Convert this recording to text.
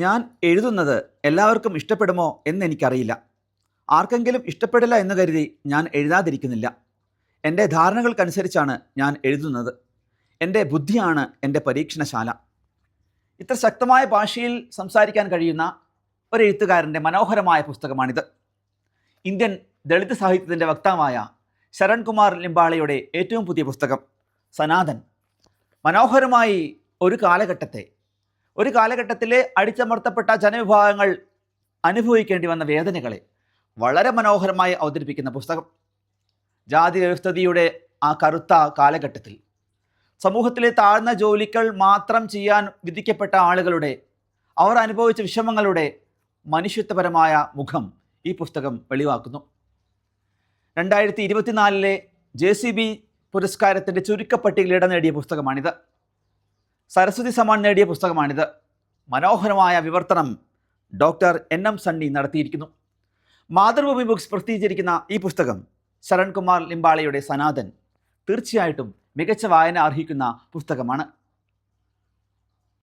ഞാൻ എഴുതുന്നത് എല്ലാവർക്കും ഇഷ്ടപ്പെടുമോ എന്നെനിക്കറിയില്ല. ആർക്കെങ്കിലും ഇഷ്ടപ്പെടില്ല എന്ന് കരുതി ഞാൻ എഴുതാതിരിക്കുന്നില്ല. എൻ്റെ ധാരണകൾക്കനുസരിച്ചാണ് ഞാൻ എഴുതുന്നത്. എൻ്റെ ബുദ്ധിയാണ് എൻ്റെ പരീക്ഷണശാല. ഇത്ര ശക്തമായ ഭാഷയിൽ സംസാരിക്കാൻ കഴിയുന്ന ഒരു എഴുത്തുകാരൻ്റെ മനോഹരമായ പുസ്തകമാണിത്. ഇന്ത്യൻ ദളിത് സാഹിത്യത്തിൻ്റെ വക്താവായ ശരൺ കുമാർ ലിംബാളയുടെ ഏറ്റവും പുതിയ പുസ്തകം സനാതൻ മനോഹരമായി ഒരു കാലഘട്ടത്തിലെ അടിച്ചമർത്തപ്പെട്ട ജനവിഭാഗങ്ങൾ അനുഭവിക്കേണ്ടി വന്ന വേദനകളെ വളരെ മനോഹരമായി അവതരിപ്പിക്കുന്ന പുസ്തകം. ജാതി വ്യവസ്ഥിതിയുടെ ആ കറുത്ത കാലഘട്ടത്തിൽ സമൂഹത്തിലെ താഴ്ന്ന ജോലികൾ മാത്രം ചെയ്യാൻ വിധിക്കപ്പെട്ട ആളുകളുടെ അവർ അനുഭവിച്ച വിഷമങ്ങളുടെ മനുഷ്യത്വപരമായ മുഖം ഈ പുസ്തകം വെളിവാക്കുന്നു. 2024 JCB പുരസ്കാരത്തിൻ്റെ ചുരുക്കപ്പട്ടികയിൽ ഇടം നേടിയ പുസ്തകമാണിത്. സരസ്വതി സമ്മാൻ നേടിയ പുസ്തകമാണിത്. മനോഹരമായ വിവർത്തനം ഡോക്ടർ NM സണ്ണി നടത്തിയിരിക്കുന്നു. മാതൃഭൂമി ബുക്സ് പ്രസിദ്ധീകരിക്കുന്ന ഈ പുസ്തകം ശരൺ കുമാർ ലിംബാളയുടെ സനാതൻ തീർച്ചയായിട്ടും മികച്ച വായന അർഹിക്കുന്ന പുസ്തകമാണ്.